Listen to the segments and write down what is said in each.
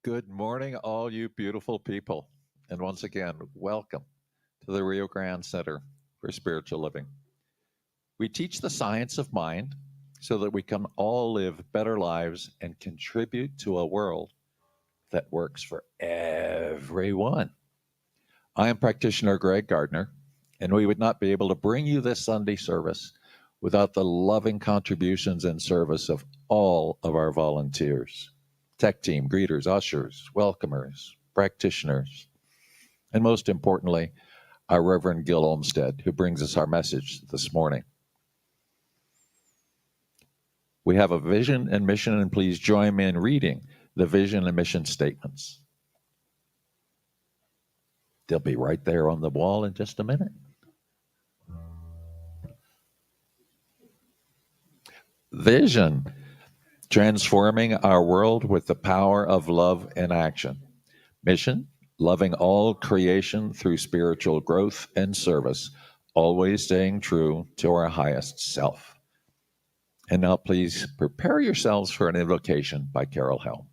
Good morning, all you beautiful people. And once again, welcome to the Rio Grande Center for Spiritual Living. We teach the science of mind so that we can all live better lives and contribute to a world that works for everyone. I am practitioner Greg Gardner, and we would not be able to bring you this Sunday service without the loving contributions and service of all of our volunteers, tech team, greeters, ushers, welcomers, practitioners, and most importantly, our Reverend Gil Olmsted, who brings us our message this morning. We have a vision and mission, and please join me in reading the vision and mission statements. They'll be right there on the wall in just a minute. Vision, transforming our world with the power of love and action. Mission, loving all creation through spiritual growth and service, always staying true to our highest self. And now please prepare yourselves for an invocation by Carol Helm.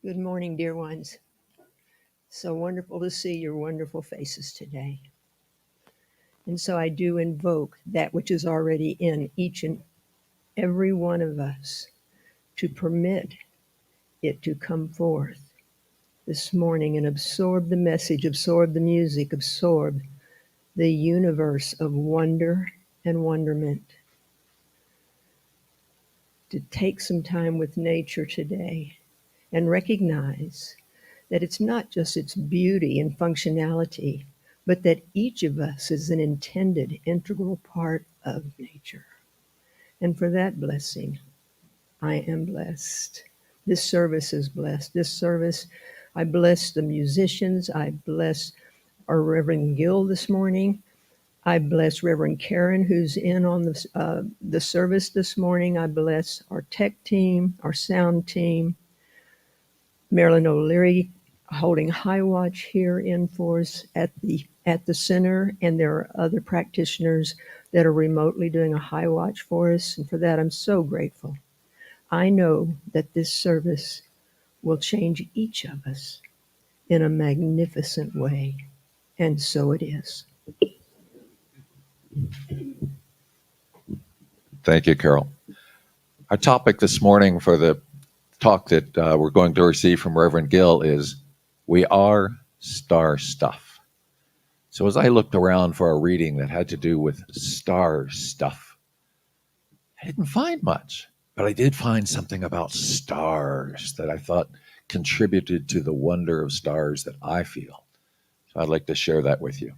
Good morning, dear ones. So wonderful to see your wonderful faces today. And so I do invoke that which is already in each and every one of us to permit it to come forth this morning and absorb the message, absorb the music, absorb the universe of wonder and wonderment. To take some time with nature today and recognize that it's not just its beauty and functionality, but that each of us is an intended, integral part of nature. And for that blessing, I am blessed. This service is blessed. This service, I bless the musicians. I bless our Reverend Gil this morning. I bless Reverend Karen, who's in on the service this morning. I bless our tech team, our sound team, Marilyn O'Leary holding high watch here in for us at the center, and there are other practitioners that are remotely doing a high watch for us, and for that I'm so grateful. I know that this service will change each of us in a magnificent way, and so it is. Thank you, Carol. Our topic this morning for the talk that we're going to receive from Reverend Gill is We Are Star Stuff. So as I looked around for a reading that had to do with star stuff, I didn't find much, but I did find something about stars that I thought contributed to the wonder of stars that I feel. So I'd like to share that with you.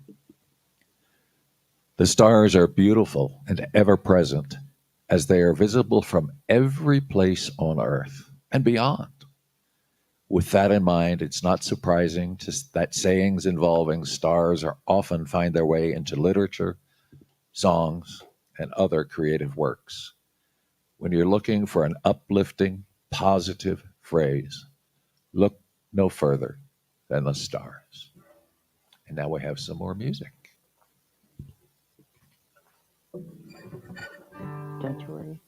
The stars are beautiful and ever present as they are visible from every place on earth and beyond. With that in mind, it's not surprising that sayings involving stars are often find their way into literature, songs, and other creative works. When you're looking for an uplifting, positive phrase, look no further than the stars. And now we have some more music. Don't you worry.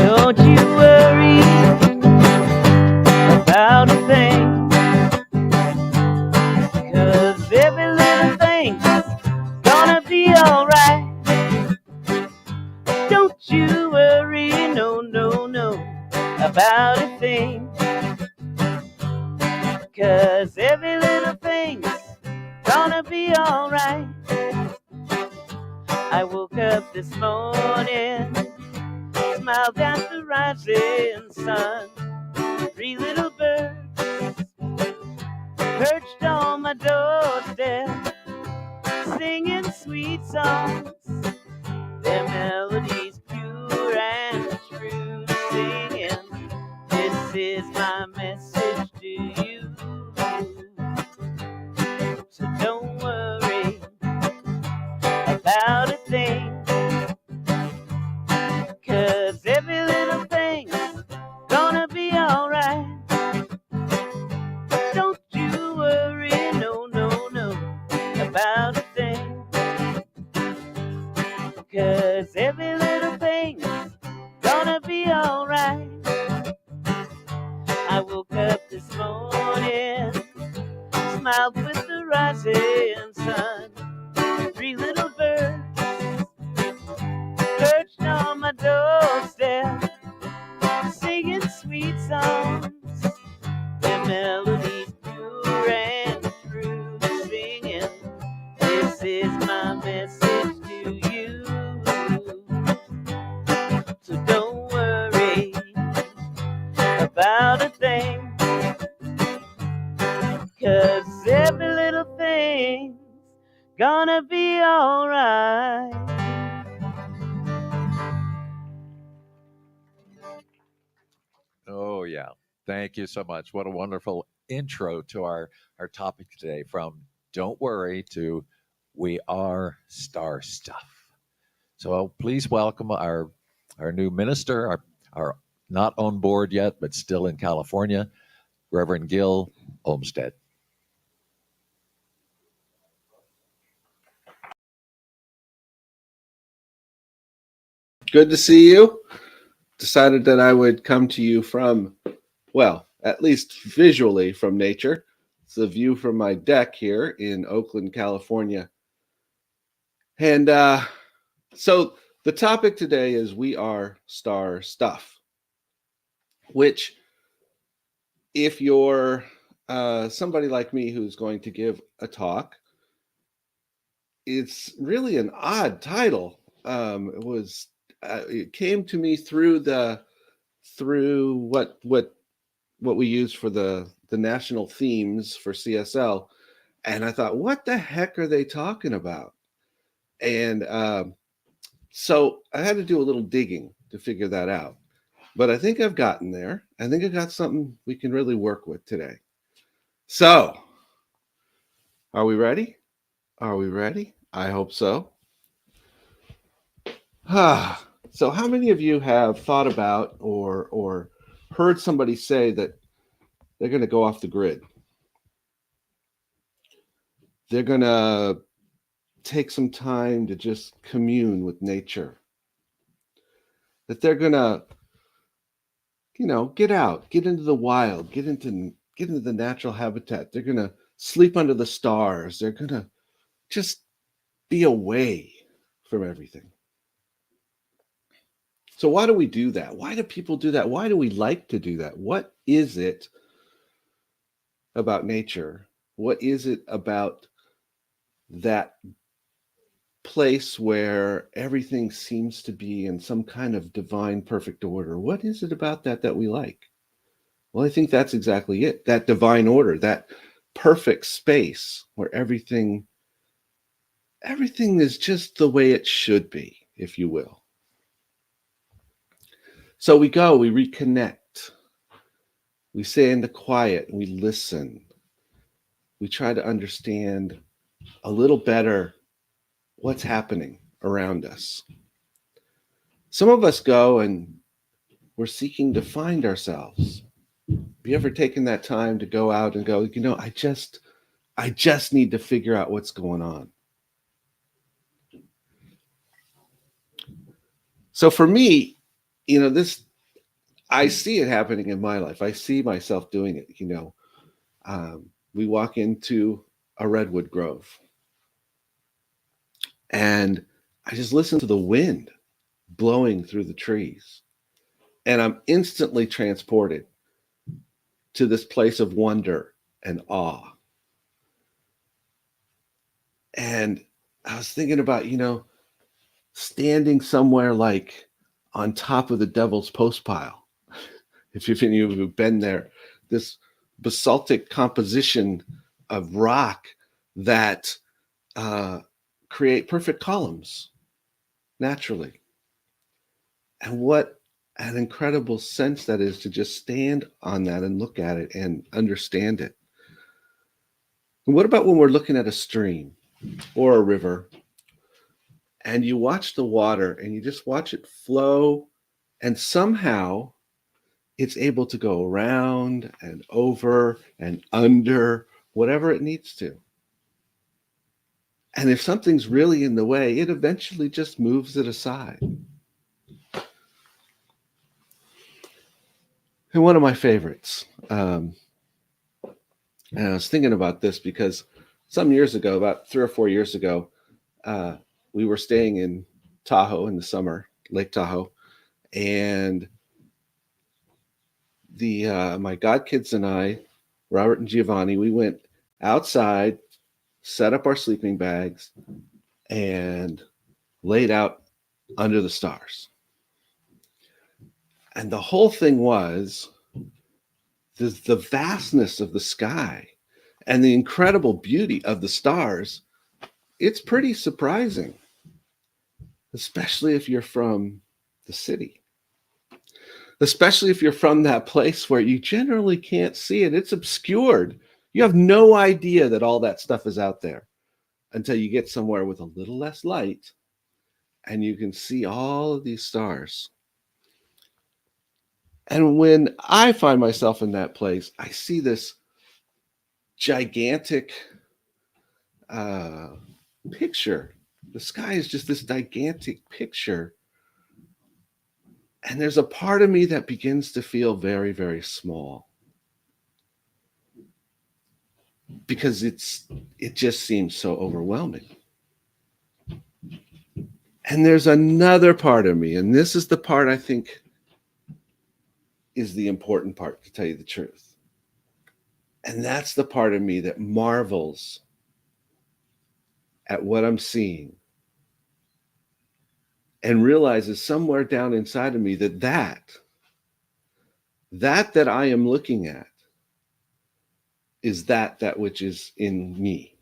Don't you worry about a thing, 'cause every little thing's gonna be alright. Don't you worry, no, no, no, about a thing, 'cause every little thing's gonna be alright. I woke up this morning, smiled at the rising sun. 3 little birds perched on my doorstep, singing sweet songs, their melodies pure and true, singing, this is my message to you. So don't worry about a thing, 'cause every little thing's gonna be alright. Don't you worry, no, no, no. 'cause every little thing's gonna be alright. I woke up this morning, smiled with the rising sun. 3 little birds perched on my doorstep, singing sweet songs. Their melodies pure and true, singing, this is my message to you. So don't worry about a thing, 'cause every little thing's gonna be alright. Oh, yeah. Thank you so much. What a wonderful intro to our topic today, from don't worry to we are star stuff. So please welcome our new minister, our not on board yet, but still in California, Reverend Gil Olmsted. Good to see you. Decided that I would come to you from, well, at least visually from nature. It's a view from my deck here in Oakland, California. And so the topic today is we are star stuff, which if you're somebody like me who's going to give a talk, it's really an odd title. It came to me through what we use for the national themes for CSL, and I thought, what the heck are they talking about? And so I had to do a little digging to figure that out. But I think I've gotten there. I think I got something we can really work with today. So, are we ready? Are we ready? I hope so. So, how many of you have thought about or heard somebody say that they're going to go off the grid? They're going to take some time to just commune with nature. That they're going to, get out, get into the wild, get into the natural habitat. They're going to sleep under the stars. They're going to just be away from everything. So why do we do that? Why do people do that? Why do we like to do that? What is it about nature? What is it about that place where everything seems to be in some kind of divine perfect order? What is it about that we like? Well, I think that's exactly it. That divine order, that perfect space where everything is just the way it should be, if you will. So we reconnect. We stay in the quiet, we listen. We try to understand a little better what's happening around us. Some of us go and we're seeking to find ourselves. Have you ever taken that time to go out and go, I just need to figure out what's going on? So for me, I see it happening in my life. I see myself doing it. We walk into a redwood grove and I just listen to the wind blowing through the trees. And I'm instantly transported to this place of wonder and awe. And I was thinking about, standing somewhere like on top of the Devil's Post pile. If any of you have been there, this basaltic composition of rock that create perfect columns naturally. And what an incredible sense that is to just stand on that and look at it and understand it. And what about when we're looking at a stream or a river and you watch the water and you just watch it flow, and somehow it's able to go around and over and under whatever it needs to. And if something's really in the way, it eventually just moves it aside. And one of my favorites, and I was thinking about this because some years ago, about 3 or 4 years ago, we were staying in Tahoe in the summer, Lake Tahoe, and my godkids and I, Robert and Giovanni, we went outside, set up our sleeping bags, and laid out under the stars. And the whole thing was the vastness of the sky and the incredible beauty of the stars. It's pretty surprising, especially if you're from the city, especially if you're from that place where you generally can't see it. It's obscured. You have no idea that all that stuff is out there until you get somewhere with a little less light and you can see all of these stars. And when I find myself in that place, I see this gigantic picture. The sky is just this gigantic picture. And there's a part of me that begins to feel very, very small. Because it just seems so overwhelming. And there's another part of me, and this is the part I think is the important part, to tell you the truth. And that's the part of me that marvels at what I'm seeing and realizes somewhere down inside of me that I am looking at is that which is in me.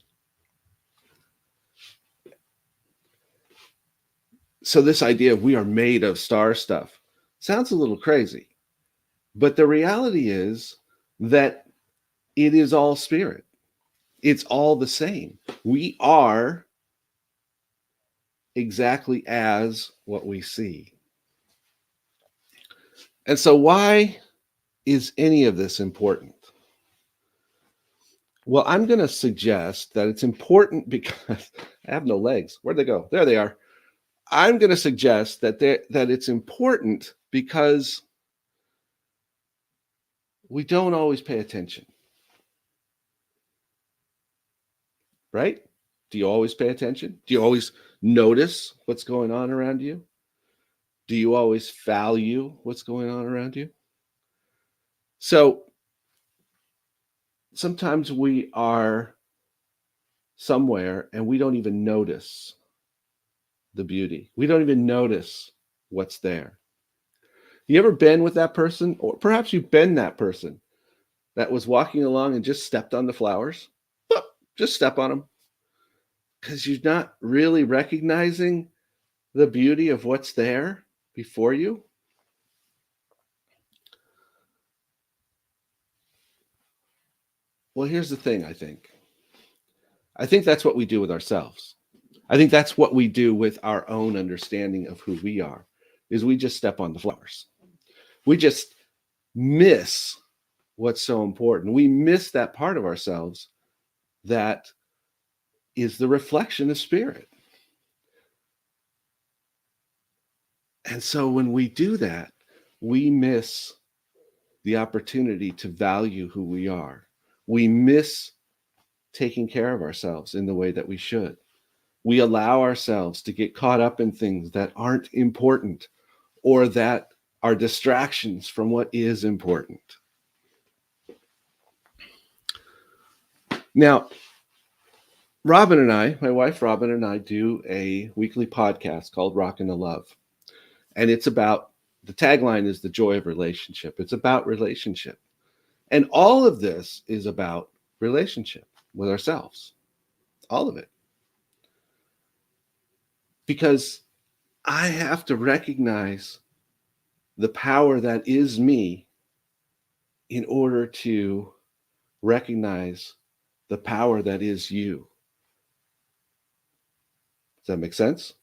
So this idea of we are made of star stuff sounds a little crazy, but the reality is that it is all spirit. It's all the same. We are exactly as what we see. And so why is any of this important? Well, I'm going to suggest that it's important because I have no legs. Where'd they go? There they are. I'm going to suggest that it's important because we don't always pay attention. Right? Do you always pay attention? Do you always notice what's going on around you? Do you always value what's going on around you? So sometimes we are somewhere and we don't even notice the beauty. We don't even notice what's there. You ever been with that person? Or perhaps you've been that person that was walking along and just stepped on the flowers? Just step on them. Because you're not really recognizing the beauty of what's there before you. Well, here's the thing, I think that's what we do with ourselves. I think that's what we do with our own understanding of who we are, is we just step on the flowers. We just miss what's so important. We miss that part of ourselves that is the reflection of spirit. And so when we do that, we miss the opportunity to value who we are. We miss taking care of ourselves in the way that we should. We allow ourselves to get caught up in things that aren't important or that are distractions from what is important. Now, Robin and I, my wife Robin and I, do a weekly podcast called Rockin' the Love. And it's about, the tagline is the joy of relationship. It's about relationship. And all of this is about relationship with ourselves. All of it. Because I have to recognize the power that is me in order to recognize the power that is you. Does that make sense?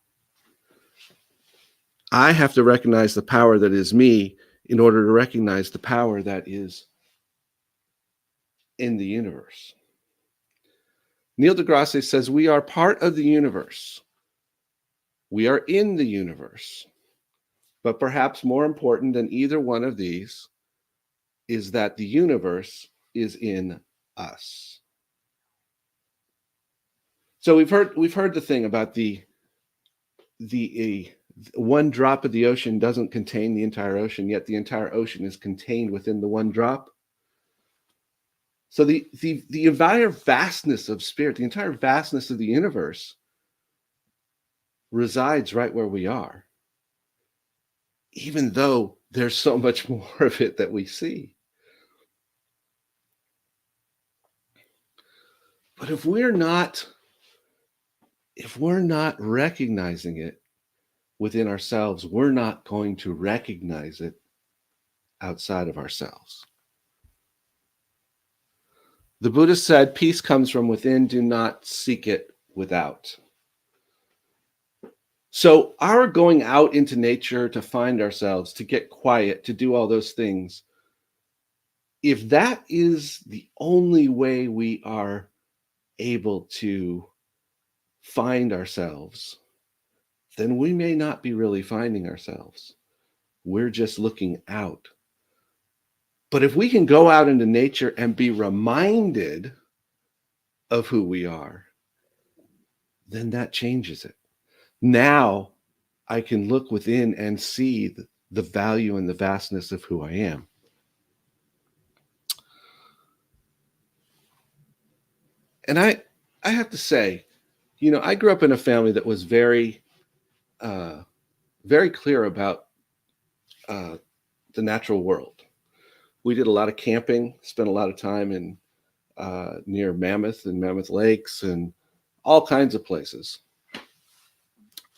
I have to recognize the power that is me in order to recognize the power that is in the universe. Neil deGrasse says we are part of the universe. We are in the universe. But perhaps more important than either one of these is that the universe is in us. So we've heard the thing about the one drop of the ocean doesn't contain the entire ocean, yet the entire ocean is contained within the one drop. So the entire vastness of spirit, the entire vastness of the universe resides right where we are, even though there's so much more of it that we see. But if we're not recognizing it within ourselves, we're not going to recognize it outside of ourselves. The Buddha said, peace comes from within, do not seek it without. So our going out into nature to find ourselves, to get quiet, to do all those things, if that is the only way we are able to find ourselves, then we may not be really finding ourselves. We're just looking out. But if we can go out into nature and be reminded of who we are, then that changes it. Now I can look within and see the value and the vastness of who I am. And I have to say, I grew up in a family that was very, very clear about the natural world. We did a lot of camping, spent a lot of time in near Mammoth and Mammoth Lakes and all kinds of places.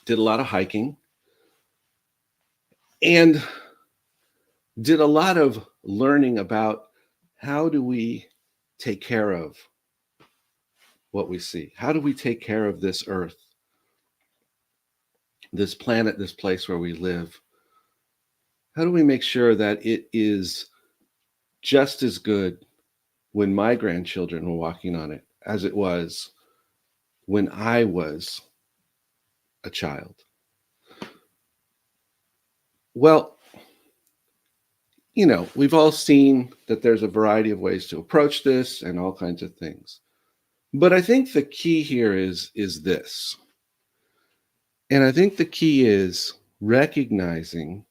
Did a lot of hiking and did a lot of learning about how do we take care of what we see? How do we take care of this earth, this planet, this place where we live? How do we make sure that it is just as good when my grandchildren were walking on it as it was when I was a child? Well, we've all seen that there's a variety of ways to approach this and all kinds of things. But I think the key here is this. And I think the key is recognizing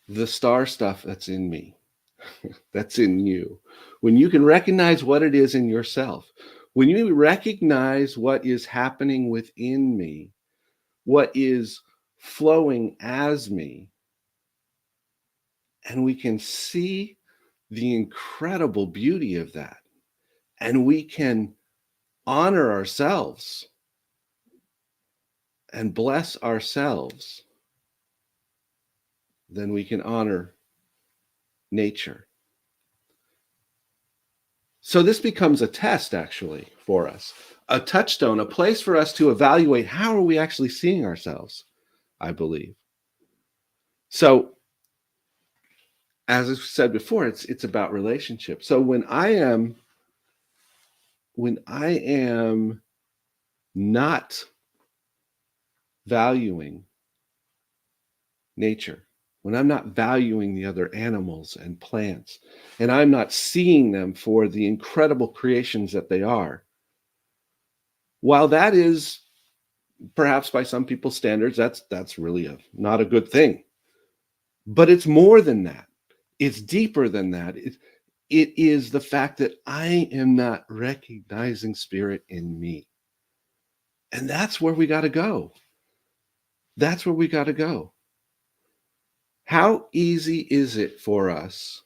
the star stuff that's in me, that's in you. When you can recognize what it is in yourself, when you recognize what is happening within me, what is flowing as me, and we can see the incredible beauty of that, and we can honor ourselves and bless ourselves, then we can honor nature. So this becomes a test, actually, for us, a touchstone, a place for us to evaluate how are we actually seeing ourselves, I believe. So, as I said before, it's about relationship. So when I am not valuing nature, when I'm not valuing the other animals and plants, and I'm not seeing them for the incredible creations that they are, while that is perhaps by some people's standards, that's really not a good thing. But it's more than that. It's deeper than that. It is the fact that I am not recognizing spirit in me. And that's where we got to go. That's where we got to go. How easy is it for us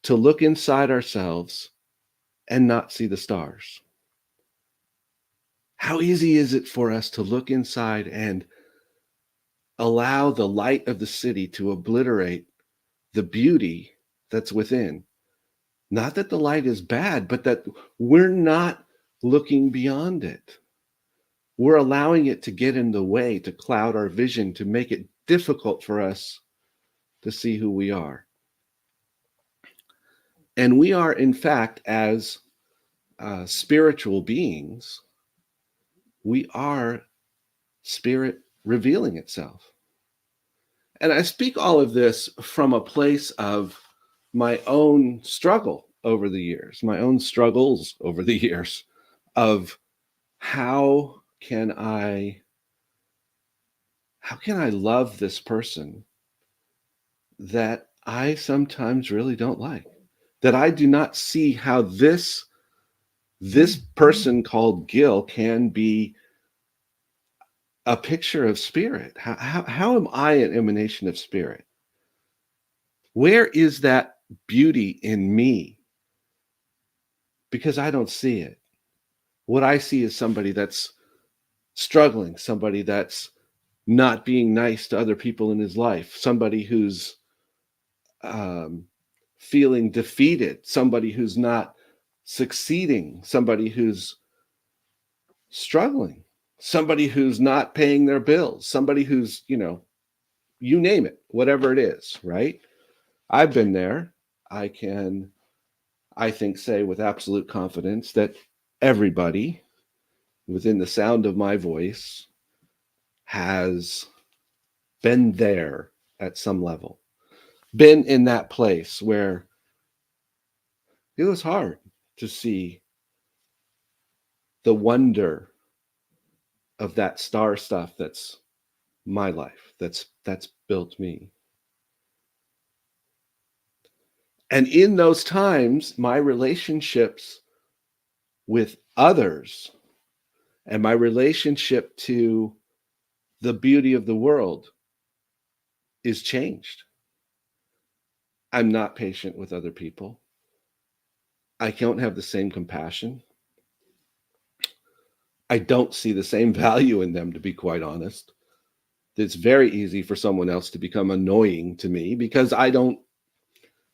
to look inside ourselves and not see the stars? How easy is it for us to look inside and allow the light of the city to obliterate the beauty that's within? Not that the light is bad, but that we're not looking beyond it. We're allowing it to get in the way, to cloud our vision, to make it difficult for us to see who we are. And we are, in fact, as spiritual beings, we are spirit revealing itself. And I speak all of this from a place of my own struggle over the years, my own struggles over the years of how can I love this person that I sometimes really don't like, that I do not see how this person called Gil can be a picture of spirit. How am I an emanation of spirit? Where is that beauty in me? Because I don't see it. What I see is somebody that's struggling, somebody that's not being nice to other people in his life, somebody who's feeling defeated, somebody who's not succeeding, somebody who's struggling, somebody who's not paying their bills, somebody who's, you name it, whatever it is, right? I've been there. I can, I think, say with absolute confidence that everybody within the sound of my voice has been there at some level, been in that place where it was hard to see the wonder of that star stuff that's my life, that's built me. And in those times, my relationships with others and my relationship to the beauty of the world is changed. I'm not patient with other people. I don't have the same compassion. I don't see the same value in them, to be quite honest. It's very easy for someone else to become annoying to me because I don't,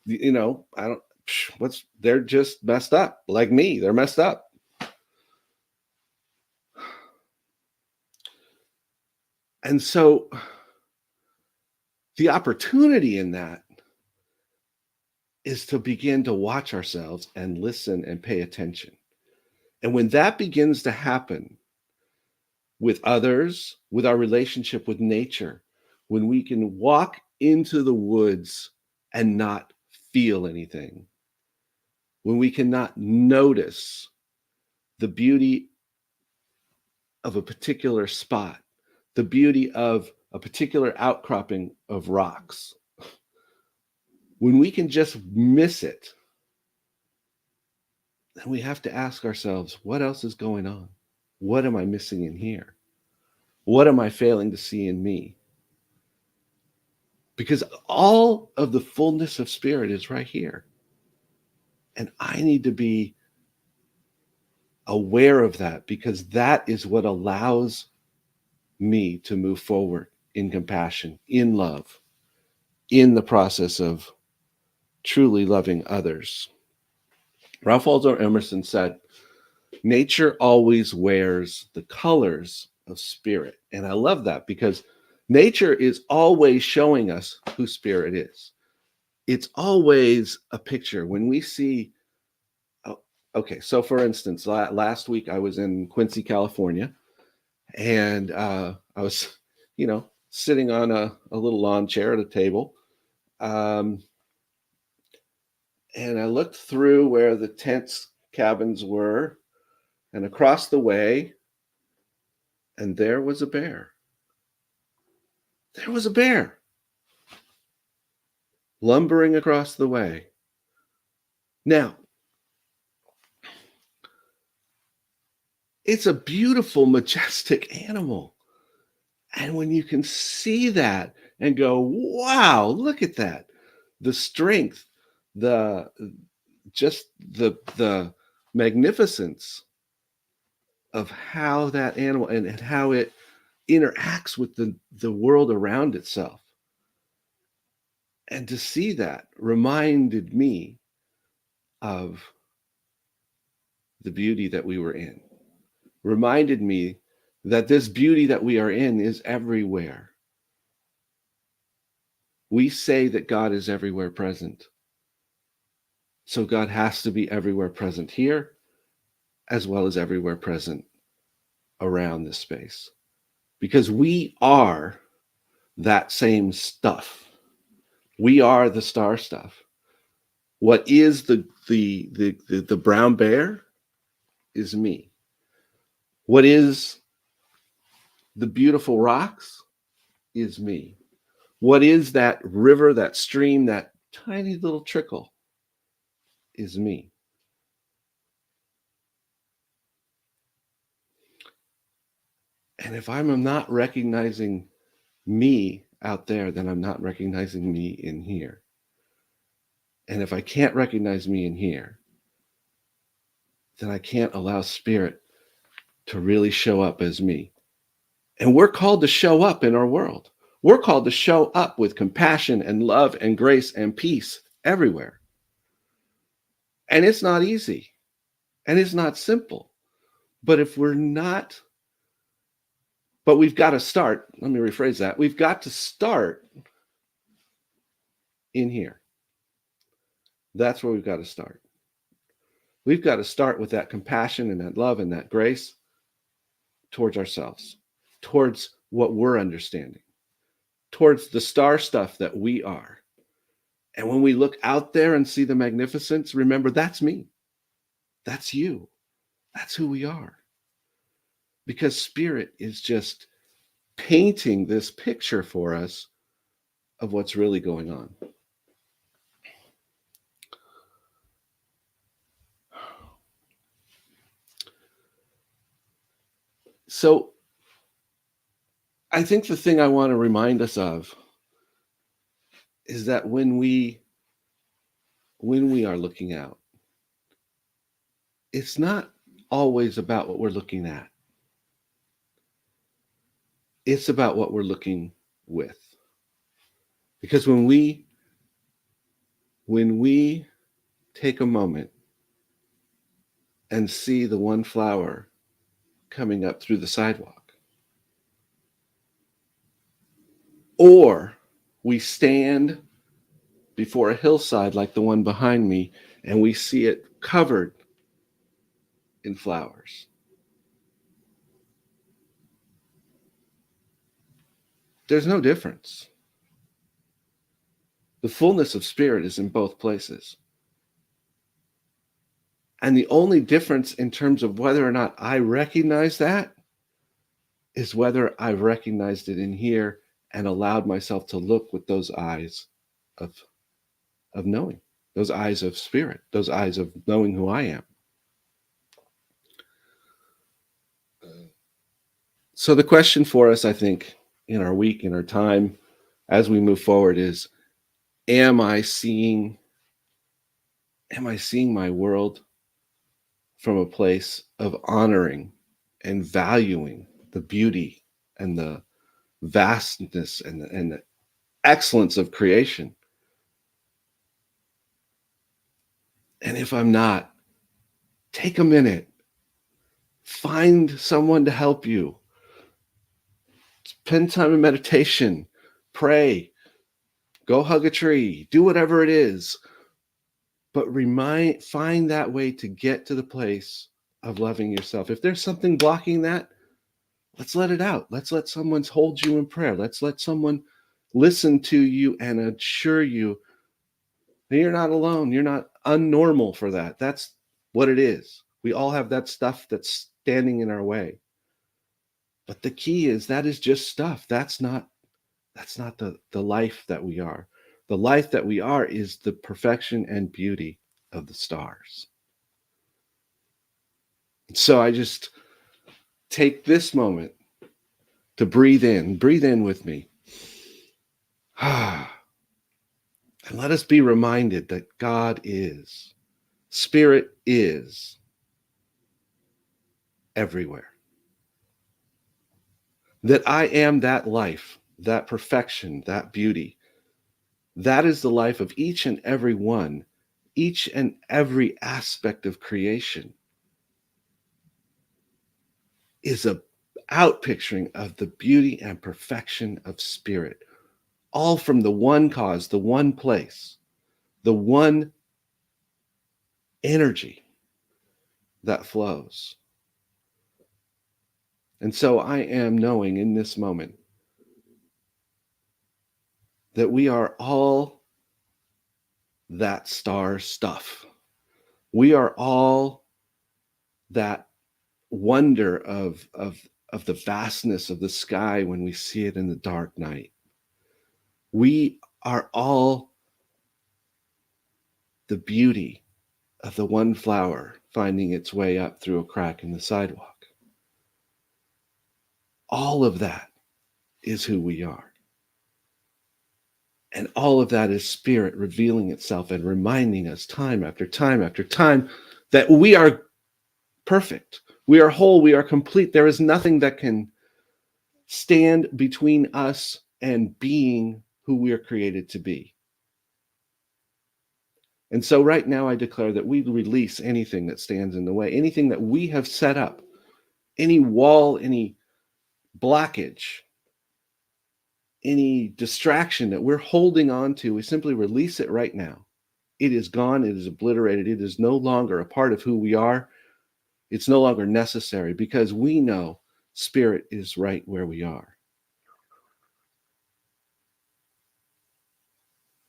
they're just messed up like me. They're messed up. And so the opportunity in that is to begin to watch ourselves and listen and pay attention. And when that begins to happen with others, with our relationship with nature, when we can walk into the woods and not feel anything, when we cannot notice the beauty of a particular spot, the beauty of a particular outcropping of rocks, when we can just miss it, then we have to ask ourselves, what else is going on? What am I missing in here? What am I failing to see in me? Because all of the fullness of spirit is right here. And I need to be aware of that because that is what allows me to move forward in compassion, in love, in the process of truly loving others. Ralph Waldo Emerson said, nature always wears the colors of spirit. And I love that because nature is always showing us who spirit is. It's always a picture. When we see, okay, so for instance, last week I was in Quincy, California, and I was, sitting on a little lawn chair at a table. And I looked through where the tents cabins were and across the way, and there was a bear. There was a bear lumbering across the way. Now, it's a beautiful, majestic animal. And when you can see that and go, wow, look at that. The strength, the magnificence of how that animal and how it interacts with the world around itself. And to see that reminded me of the beauty that we were in, reminded me that this beauty that we are in is everywhere. We say that God is everywhere present. So God has to be everywhere present here as well as everywhere present around this space. Because we are that same stuff. We are the star stuff. What is the brown bear is me. What is the beautiful rocks is me. What is that river, that stream, that tiny little trickle is me. And if I'm not recognizing me out there, then I'm not recognizing me in here. And if I can't recognize me in here, then I can't allow spirit to really show up as me. And we're called to show up in our world. We're called to show up with compassion and love and grace and peace everywhere. And it's not easy and it's not simple. But if we're not, but we've got to start, let me rephrase that. We've got to start in here. That's where we've got to start. We've got to start with that compassion and that love and that grace towards ourselves, towards what we're understanding, towards the star stuff that we are. And when we look out there and see the magnificence, remember, that's me. That's you. That's who we are. Because spirit is just painting this picture for us of what's really going on. So I think the thing I want to remind us of is that when we are looking out, it's not always about what we're looking at. It's about what we're looking with. Because when we take a moment and see the one flower coming up through the sidewalk, or we stand before a hillside like the one behind me and we see it covered in flowers, there's no difference. The fullness of spirit is in both places. And the only difference in terms of whether or not I recognize that is whether I've recognized it in here and allowed myself to look with those eyes of knowing, those eyes of spirit, those eyes of knowing who I am. So the question for us, I think, in our week, in our time, as we move forward is, am I seeing my world from a place of honoring and valuing the beauty and the vastness and the excellence of creation? And if I'm not, take a minute, find someone to help you, spend time in meditation, pray, go hug a tree, do whatever it is. But find that way to get to the place of loving yourself. If there's something blocking that, let's let it out. Let's let someone hold you in prayer. Let's let someone listen to you and assure you that you're not alone. You're not unnormal for that. That's what it is. We all have that stuff that's standing in our way. But the key is that is just stuff. That's not the life that we are. The life that we are is the perfection and beauty of the stars. So I just take this moment to breathe in with me. And let us be reminded that God is, Spirit is everywhere. That I am that life, that perfection, that beauty. That is the life of each and every one, each and every aspect of creation is a outpicturing of the beauty and perfection of spirit, all from the one cause, the one place, the one energy. that flows. And so I am knowing in this moment that we are all that star stuff. We are all that wonder of the vastness of the sky when we see it in the dark night. We are all the beauty of the one flower finding its way up through a crack in the sidewalk. All of that is who we are. And all of that is spirit revealing itself and reminding us time after time after time that we are perfect. We are whole. We are complete. There is nothing that can stand between us and being who we are created to be. And so right now I declare that we release anything that stands in the way, anything that we have set up, any wall, any blockage, any distraction that we're holding on to. We simply release it right now. It is gone. It is obliterated. It is no longer a part of who we are. It's no longer necessary because we know spirit is right where we are.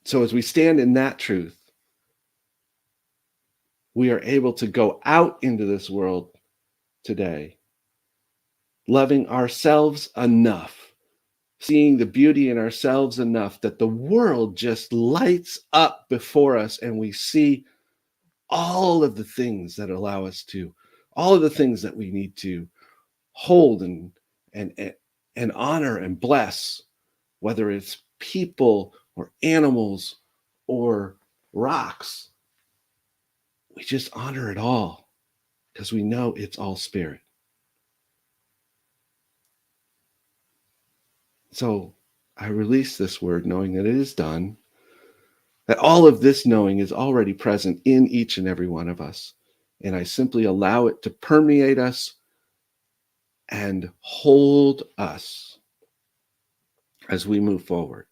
So as we stand in that truth, we are able to go out into this world today, loving ourselves enough, seeing the beauty in ourselves enough that the world just lights up before us and we see all of the things that allow us to, all of the things that we need to hold and honor and bless, whether it's people or animals or rocks. We just honor it all because we know it's all spirit. So I release this word knowing that it is done, that all of this knowing is already present in each and every one of us. And I simply allow it to permeate us and hold us as we move forward.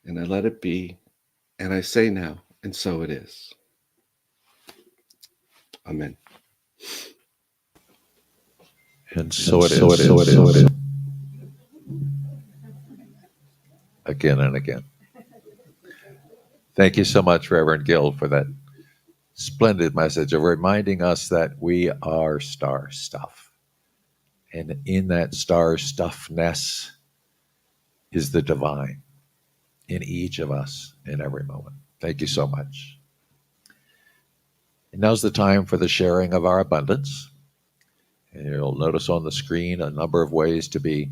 And I let it be, and I say now, and so it is. Amen. And so it is. Again and again. Thank you so much, Reverend Gill, for that splendid message of reminding us that we are star stuff. And in that star stuffness is the divine in each of us in every moment. Thank you so much. And now's the time for the sharing of our abundance. And you'll notice on the screen a number of ways to be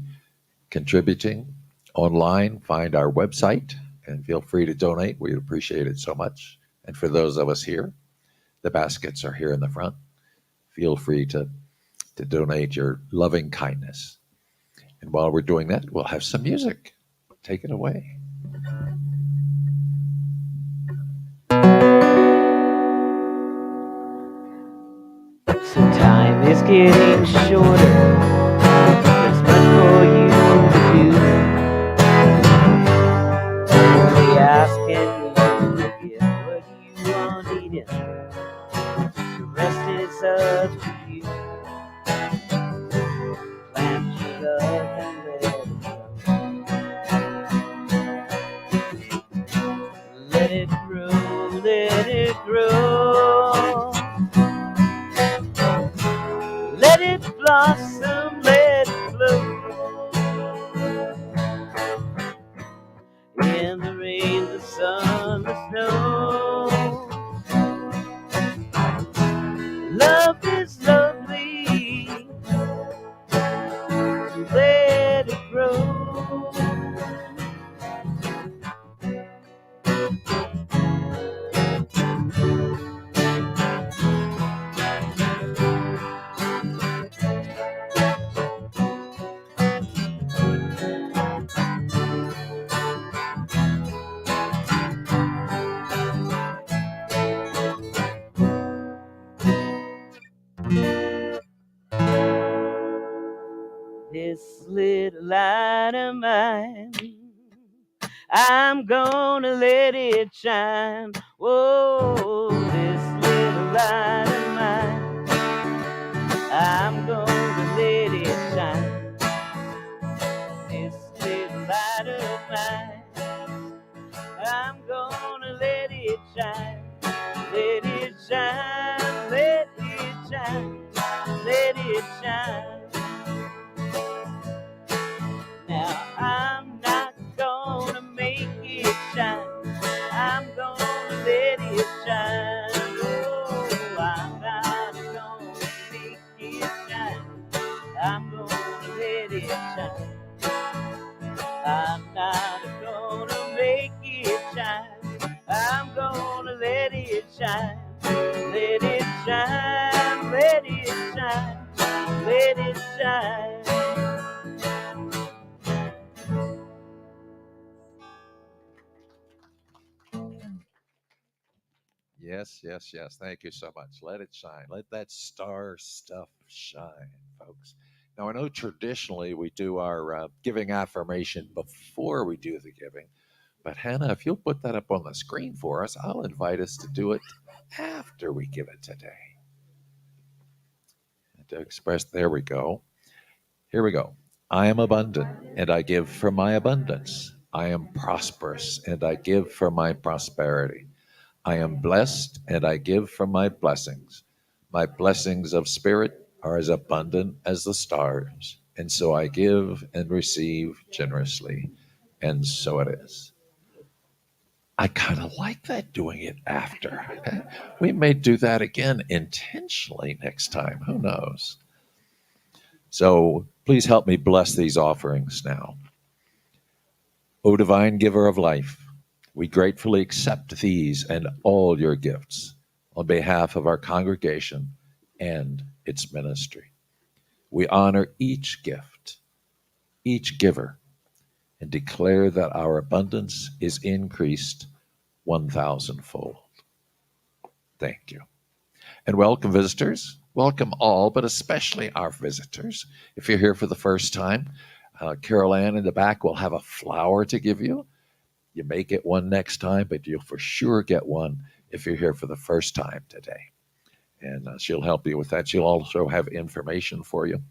contributing online. Find our website and feel free to donate. We'd appreciate it so much. And for those of us here, the baskets are here in the front. Feel free to donate your loving kindness. And while we're doing that, we'll have some music. Take it away. So time is getting shorter. There's much for you to do. Only asking you to get what you are needing. The rest is up to you. Plant your love and let it grow. Let it grow, let it grow. Let it blossom, let it blow. In the rain, the sun, the snow. Love is lovely. Let it grow. This little light of mine, I'm gonna let it shine. Whoa, this little light of mine, I'm gonna let it shine. This little light of mine, I'm gonna let it shine. Let it shine, let it shine, let it shine. Now I'm not gonna make it shine, I'm gonna let it shine. Oh, I'm not gonna make it shine, I'm gonna let it shine. I'm not gonna make it shine, I'm gonna let it shine. Let it shine, let it shine, let it shine. Yes, yes, yes. Thank you so much. Let it shine. Let that star stuff shine, folks. Now, I know traditionally we do our giving affirmation before we do the giving, but Hannah, if you'll put that up on the screen for us, I'll invite us to do it after we give it today. And to express, there we go. Here we go. I am abundant, and I give from my abundance. I am prosperous, and I give from my prosperity. I am blessed, and I give from my blessings. My blessings of spirit are as abundant as the stars, and so I give and receive generously, and so it is. I kind of like that doing it after. We may do that again intentionally next time. Who knows? So please help me bless these offerings now. O divine giver of life, we gratefully accept these and all your gifts on behalf of our congregation and its ministry. We honor each gift, each giver, and declare that our abundance is increased 1,000-fold. Thank you. And welcome, visitors. Welcome all, but especially our visitors. If you're here for the first time, Carol Ann in the back will have a flower to give you. You may get one next time, but you'll for sure get one if you're here for the first time today. And she'll help you with that. She'll also have information for you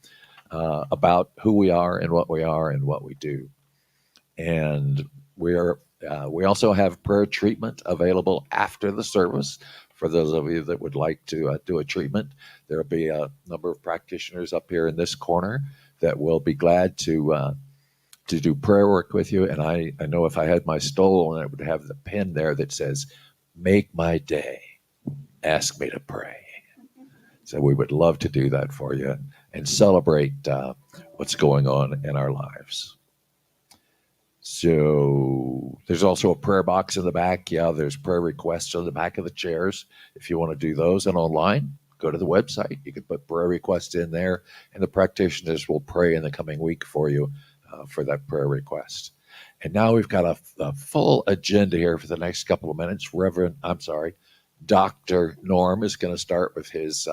about who we are and what we do. And we also have prayer treatment available after the service. For those of you that would like to do a treatment, there will be a number of practitioners up here in this corner that will be glad to do prayer work with you. And I know if I had my stole, and it would have the pen there that says, "Make my day, ask me to pray." So we would love to do that for you and celebrate what's going on in our lives. So there's also a prayer box in the back. Yeah, there's prayer requests on the back of the chairs if you want to do those. And online, go to the website. You can put prayer requests in there, and the practitioners will pray in the coming week for you for that prayer request. And now we've got a full agenda here for the next couple of minutes. Dr. Norm is going to start with his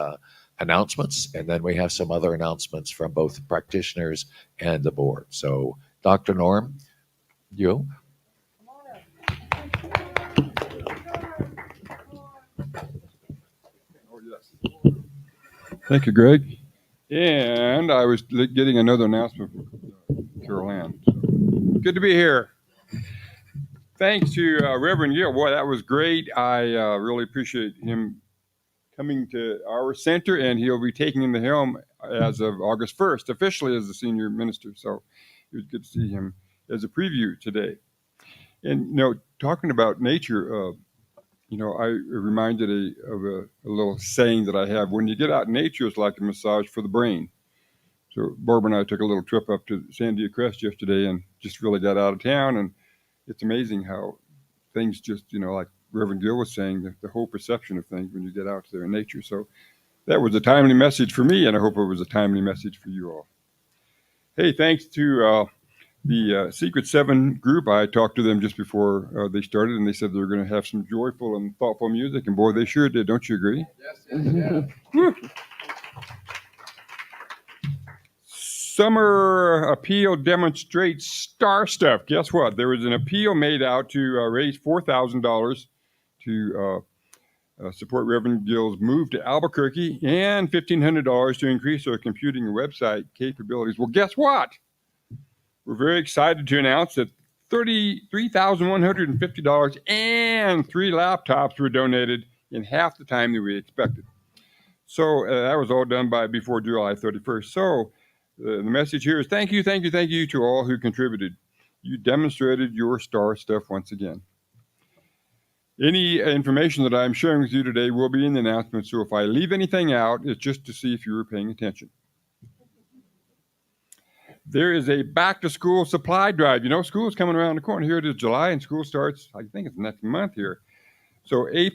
announcements, and then we have some other announcements from both the practitioners and the board. So, Dr. Norm, you. Oh, yes. Thank you, Greg. And I was getting another announcement from Carol Ann. So good to be here. Thanks to Reverend Gill. Boy, that was great. I really appreciate him coming to our center, and he'll be taking the helm as of August 1st, officially as the senior minister. So it was good to see him as a preview today. And, talking about nature, I reminded of a little saying that I have. When you get out in nature, it's like a massage for the brain. So Barbara and I took a little trip up to Sandia Crest yesterday and just really got out of town. And it's amazing how things just, like Reverend Gill was saying, the whole perception of things when you get out there in nature. So that was a timely message for me, and I hope it was a timely message for you all. Hey, thanks to the Secret 7 group. I talked to them just before they started, and they said they were going to have some joyful and thoughtful music, and boy, they sure did. Don't you agree? Yes. Summer appeal demonstrates star stuff. Guess what? There was an appeal made out to raise $4,000 to support Reverend Gill's move to Albuquerque, and $1,500 to increase our computing and website capabilities. Well, guess what? We're very excited to announce that $33,150 and 3 laptops were donated in half the time that we expected. So that was all done by before July 31st. So the message here is thank you to all who contributed. You demonstrated your star stuff once again. Any information that I'm sharing with you today will be in the announcement, so if I leave anything out, it's just to see if you were paying attention. There is a back-to-school supply drive. You know, school is coming around the corner. Here it is July, and school starts, I think it's next month here. So A+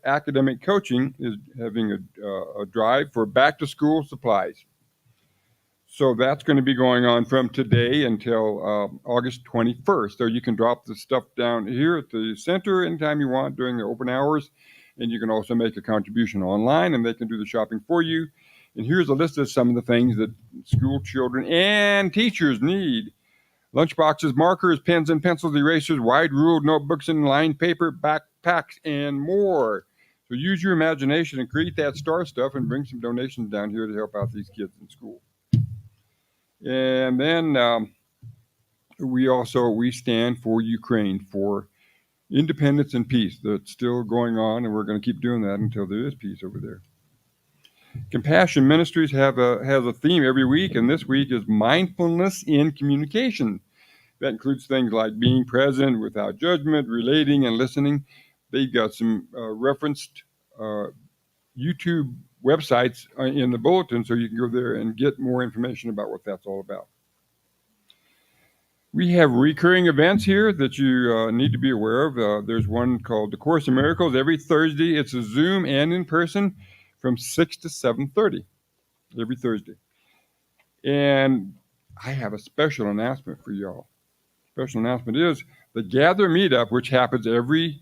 Academic Coaching is having a drive for back-to-school supplies. So that's going to be going on from today until August 21st. So you can drop the stuff down here at the center anytime you want during the open hours. And you can also make a contribution online, and they can do the shopping for you. And here's a list of some of the things that school children and teachers need. Lunchboxes, markers, pens and pencils, erasers, wide-ruled notebooks and lined paper, backpacks, and more. So use your imagination and create that star stuff and bring some donations down here to help out these kids in school. And then we stand for Ukraine, for independence and peace. That's still going on, and we're going to keep doing that until there is peace over there. Compassion Ministries has a theme every week, and this week is mindfulness in communication. That includes things like being present without judgment, relating, and listening. They've got some referenced YouTube websites in the bulletin, so you can go there and get more information about what that's all about. We have recurring events here that you need to be aware of. There's one called The Course in Miracles every Thursday. It's a Zoom and in person from 6 to 7:30 every Thursday. And I have a special announcement for y'all. Special announcement is the Gather Meetup, which happens every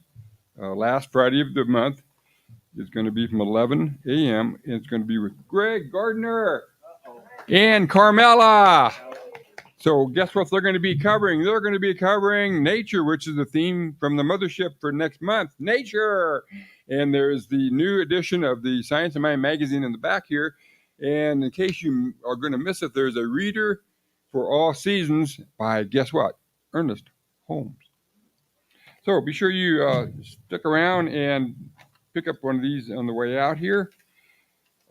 last Friday of the month. It's going to be from 11 a.m. It's going to be with Greg Gardner and Carmela. So guess what they're going to be covering? They're going to be covering nature, which is the theme from the mothership for next month, nature. And there's the new edition of the Science of Mind magazine in the back here. And in case you are going to miss it, there's a reader for all seasons by, guess what? Ernest Holmes. So be sure you stick around and pick up one of these on the way out here.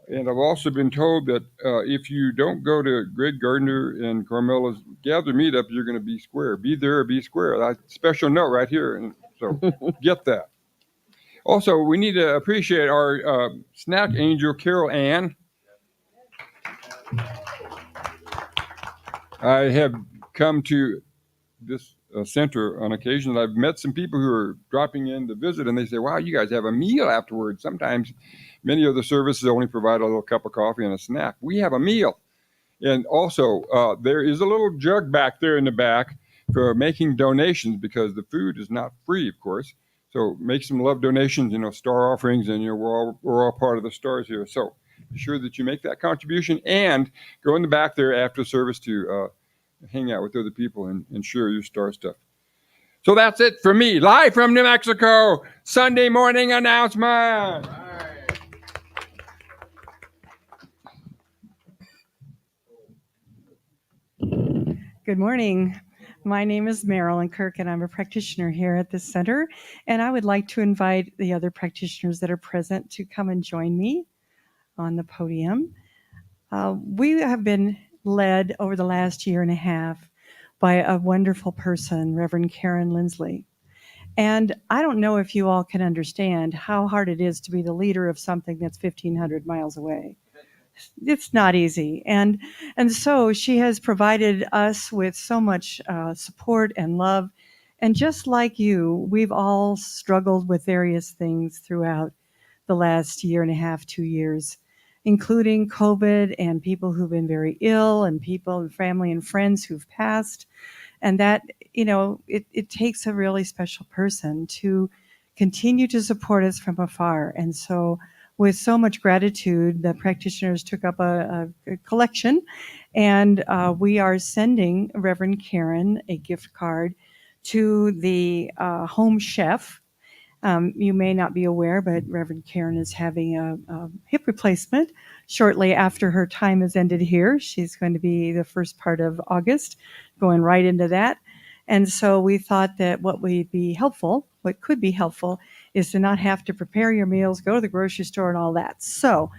And I've also been told that if you don't go to Greg Gardner and Carmela's Gather Meetup, you're going to be square. Be there or be square. That's a special note right here. And so get that. Also, we need to appreciate our snack angel, Carol Ann. I have come to this center on occasion. I've met some people who are dropping in to visit, and they say, wow, you guys have a meal afterwards. Sometimes many of the services only provide a little cup of coffee and a snack. We have a meal. And also, there is a little jug back there in the back for making donations, because the food is not free, of course. So make some love donations, star offerings, and we're all part of the stars here. So be sure that you make that contribution and go in the back there after service to hang out with other people and share your star stuff. So that's it for me, live from New Mexico, Sunday morning announcement. Good morning. My name is Marilyn Kirk, and I'm a practitioner here at this center. And I would like to invite the other practitioners that are present to come and join me on the podium. We have been led over the last year and a half by a wonderful person, Reverend Karen Lindsley. And I don't know if you all can understand how hard it is to be the leader of something that's 1,500 miles away. It's not easy. And so she has provided us with so much support and love. And just like you, we've all struggled with various things throughout the last year and a half, 2 years, including COVID and people who've been very ill and people and family and friends who've passed. And that, it takes a really special person to continue to support us from afar. And so with so much gratitude, the practitioners took up a collection, and we are sending Reverend Karen a gift card to the home chef You may not be aware, but Reverend Karen is having a hip replacement shortly after her time has ended here. She's going to be the first part of August, going right into that. And so we thought that what could be helpful, is to not have to prepare your meals, go to the grocery store and all that. So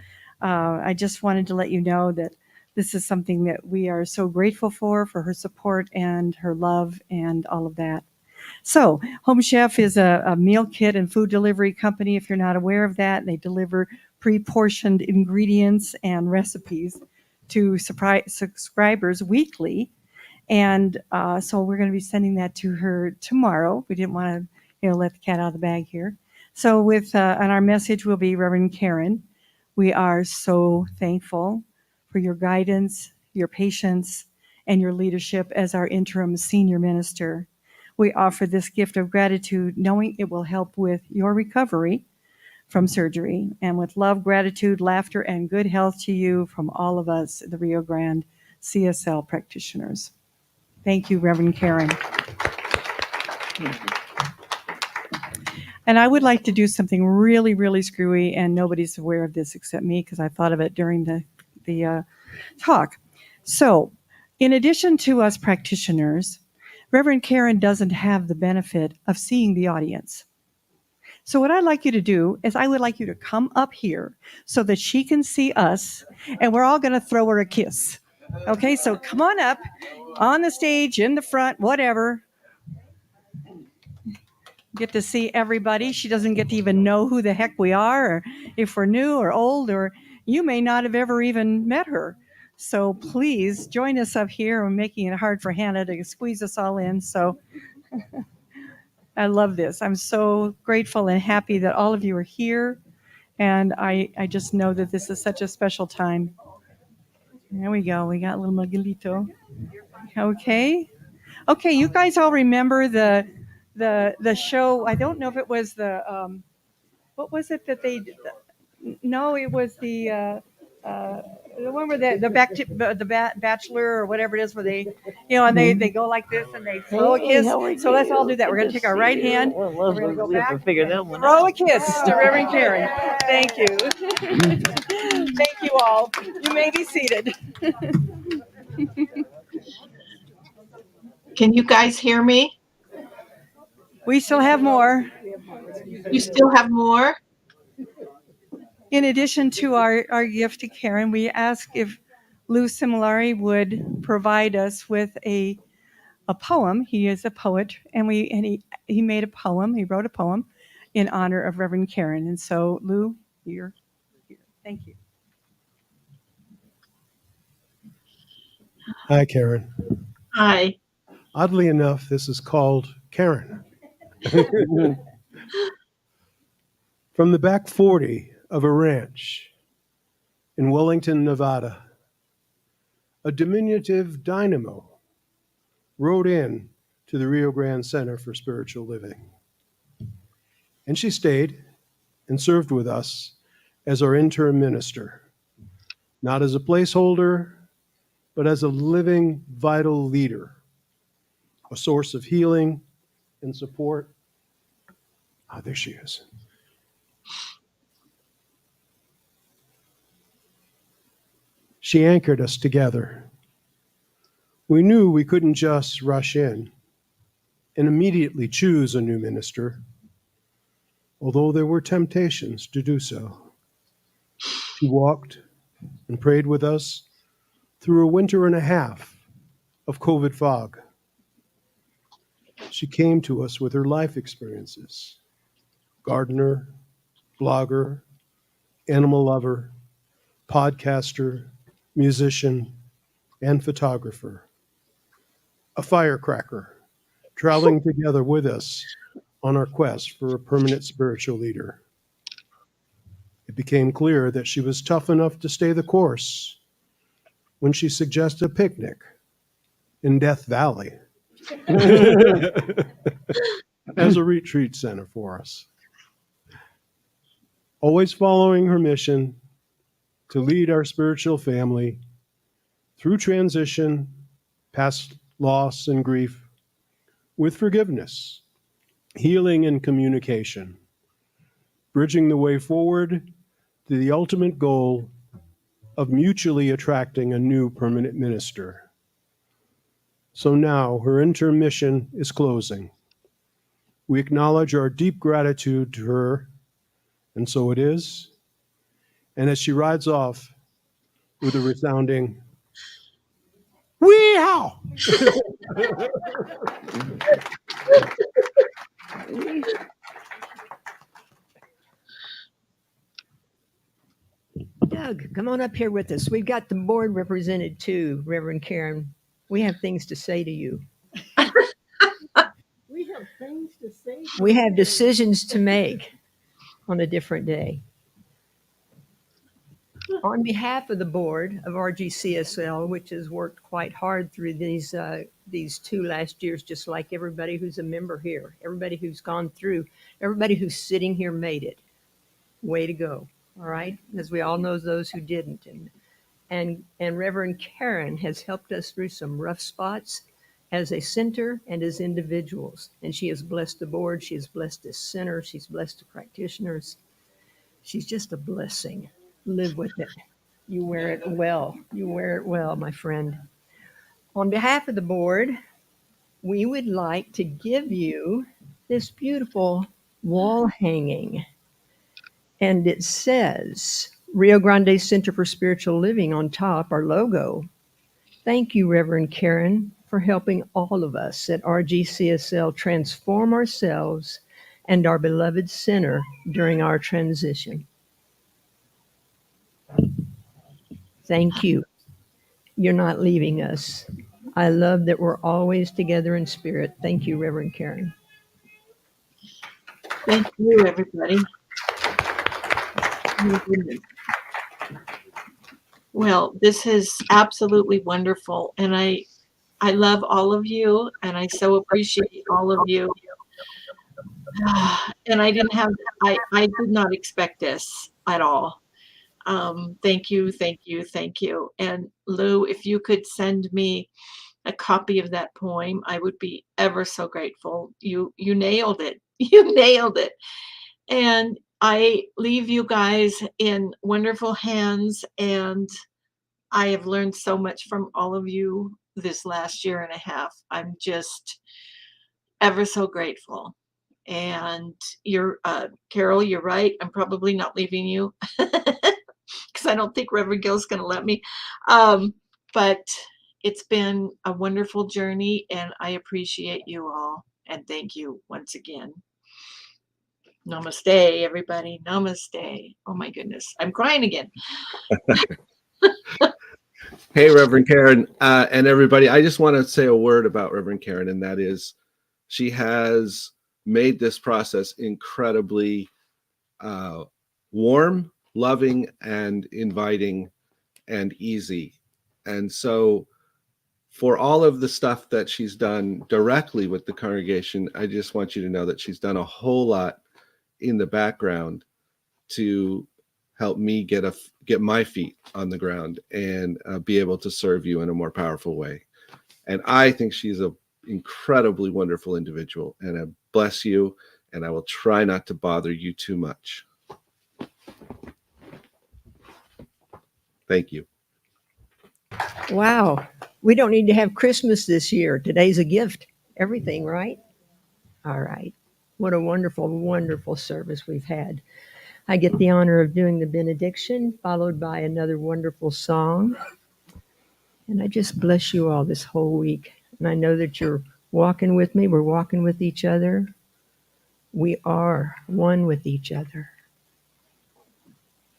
I just wanted to let you know that this is something that we are so grateful for her support and her love and all of that. So Home Chef is a meal kit and food delivery company, if you're not aware of that. They deliver pre-portioned ingredients and recipes to subscribers weekly. And so we're going to be sending that to her tomorrow. We didn't want to, let the cat out of the bag here. So and our message will be, Reverend Karen, we are so thankful for your guidance, your patience, and your leadership as our interim senior minister. We offer this gift of gratitude, knowing it will help with your recovery from surgery. And with love, gratitude, laughter, and good health to you from all of us, the Rio Grande CSL practitioners. Thank you, Reverend Karen. And I would like to do something really, really screwy, and nobody's aware of this except me because I thought of it during the talk. So, in addition to us practitioners, Reverend Karen doesn't have the benefit of seeing the audience. So what I'd like you to do is I would like you to come up here so that she can see us, and we're all going to throw her a kiss. Okay, so come on up on the stage, in the front, whatever. Get to see everybody. She doesn't get to even know who the heck we are, or if we're new or old, or you may not have ever even met her. So please join us up here. We're making it hard for Hannah to squeeze us all in. So I love this. I'm so grateful and happy that all of you are here. And I just know that this is such a special time. There we go. We got little Miguelito. Okay. Okay, you guys all remember the show. I don't know if it was what was it that they did? No, it was the one where the Bachelor or whatever it is, where they, and they go like this and they throw a kiss. So let's all do that. We're going to take our right hand. We're going to go back. Figure that one throw a kiss to Reverend Karen. Thank you. Thank you all. You may be seated. Can you guys hear me? We still have more. You still have more? In addition to our gift to Karen, we asked if Lou Similari would provide us with a poem. He is a poet, and he made a poem. He wrote a poem in honor of Reverend Karen. And so, Lou, you're here. Thank you. Hi, Karen. Hi. Oddly enough, this is called Karen. From the back 40 of a ranch in Wellington, Nevada, a diminutive dynamo rode in to the Rio Grande Center for Spiritual Living. And she stayed and served with us as our interim minister, not as a placeholder, but as a living, vital leader, a source of healing and support. Ah, there she is. She anchored us together. We knew we couldn't just rush in and immediately choose a new minister, although there were temptations to do so. She walked and prayed with us through a winter and a half of COVID fog. She came to us with her life experiences: gardener, blogger, animal lover, podcaster, musician, and photographer. A firecracker, traveling together with us on our quest for a permanent spiritual leader. It became clear that she was tough enough to stay the course when she suggested a picnic in Death Valley as a retreat center for us. Always following her mission to lead our spiritual family through transition, past loss and grief, with forgiveness, healing, and communication. bridging the way forward to the ultimate goal of mutually attracting a new permanent minister. So now her intermission is closing. We acknowledge our deep gratitude to her, and so it is. And as she rides off with a resounding "Wee-haw!" Doug, come on up here with us. We've got the board represented too, Reverend Karen. We have things to say to you. We have things to say. We have decisions to make on a different day. On behalf of the board of RGCSL, which has worked quite hard through these 2 last years, just like everybody who's a member here, everybody who's gone through, everybody who's sitting here made it. Way to go. All right, as we all know those who didn't, and Reverend Karen has helped us through some rough spots as a center and as individuals, and she has blessed the board. She has blessed the center. She's blessed the practitioners. She's just a blessing. Live with it. You wear it well. You wear it well, my friend. On behalf of the board, we would like to give you this beautiful wall hanging. And it says Rio Grande Center for Spiritual Living on top, our logo. Thank you, Reverend Karen, for helping all of us at RGCSL transform ourselves and our beloved center during our transition. Thank you. You're not leaving us. I love that we're always together in spirit. Thank you, Reverend Karen. Thank you, everybody. Oh, goodness. Well, this is absolutely wonderful, and I love all of you, and I so appreciate all of you. And I did not expect this at all. Thank you, thank you, thank you. And Lou, if you could send me a copy of that poem, I would be ever so grateful. You nailed it. You nailed it. And I leave you guys in wonderful hands, and I have learned so much from all of you this last year and a half. I'm just ever so grateful. And you're Carol, you're right. I'm probably not leaving you because I don't think Reverend Gill's going to let me. But it's been a wonderful journey, and I appreciate you all. And thank you once again. Namaste, everybody. Namaste. Oh my goodness. I'm crying again. Hey, Reverend Karen, and everybody. I just want to say a word about Reverend Karen, and that is she has made this process incredibly warm, loving, and inviting and easy. And so for all of the stuff that she's done directly with the congregation, I just want you to know that she's done a whole lot in the background to help me get my feet on the ground and be able to serve you in a more powerful way. And I think she's an incredibly wonderful individual, and I bless you, and I will try not to bother you too much. Thank you. Wow. We don't need to have Christmas this year. Today's a gift. Everything, right? All right. What a wonderful, wonderful service we've had. I get the honor of doing the benediction, followed by another wonderful song. And I just bless you all this whole week. And I know that you're walking with me. We're walking with each other. We are one with each other.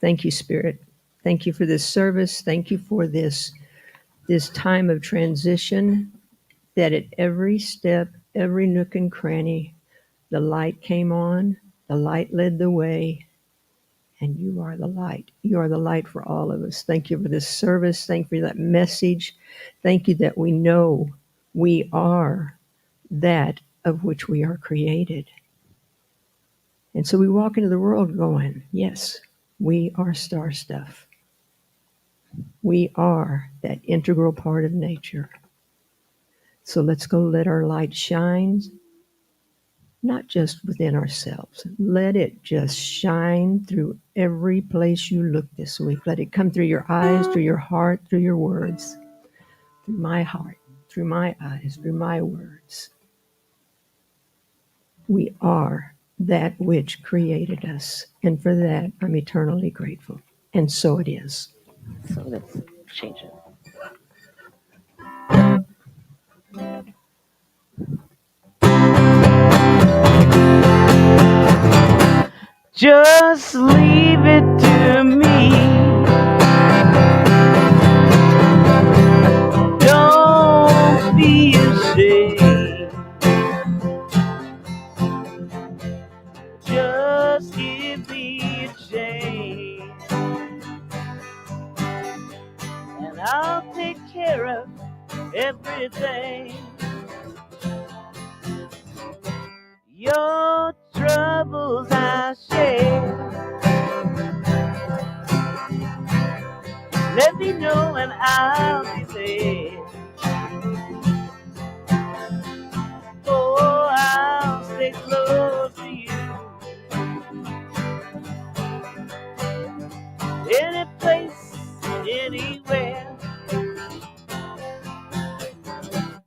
Thank you, Spirit. Thank you for this service. Thank you for this time of transition, that at every step, every nook and cranny, the light came on, the light led the way, and you are the light. You are the light for all of us. Thank you for this service. Thank you for that message. Thank you that we know we are that of which we are created. And so we walk into the world going, yes, we are star stuff. We are that integral part of nature. So let's go let our light shine. not just within ourselves. Let it just shine through every place you look this week. Let it come through your eyes, through your heart, through your words, through my heart, through my eyes, through my words. We are that which created us, and for that I'm eternally grateful. And so it is. So let's change it. Just leave it to me. Don't be ashamed. Just give me a chance, and I'll take care of everything. Your troubles I share. Let me know and I'll be there. Oh, I'll stay close to you. Any place, anywhere.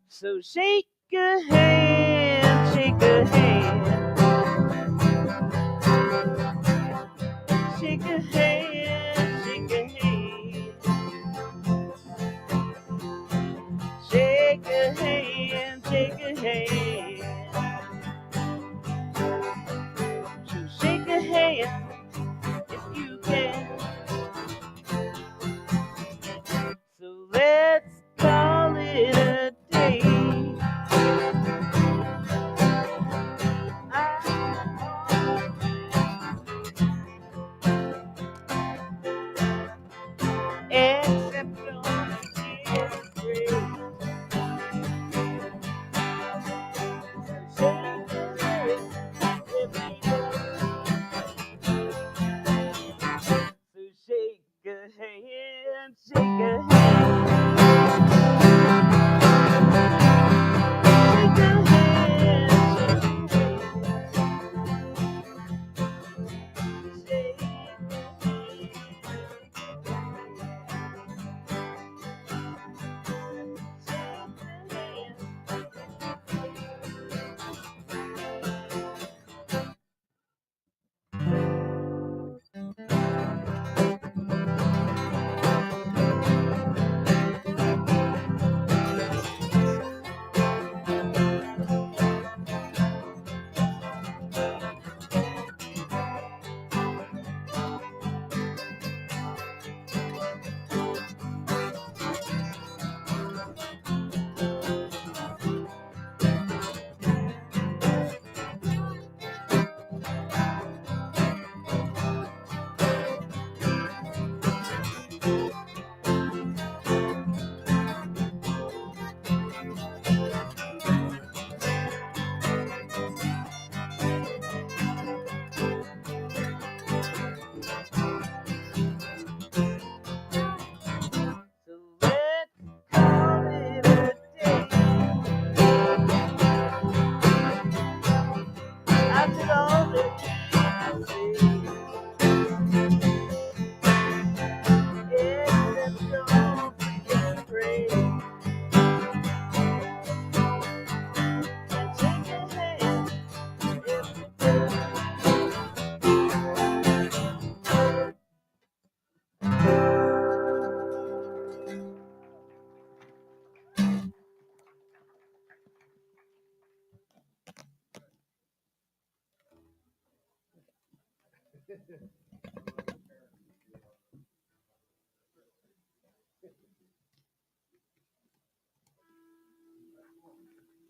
So shake a hand, shake a hand. Shake a hand, shake a hand. Shake a hand, shake a hand. So shake a hand if you can. So let's call it a day. Except on the so shake a hand, shake a hand. Shake a hand, shake a hand. So let's call it a day. After all that we say, except don't be afraid. And shake a hand every day.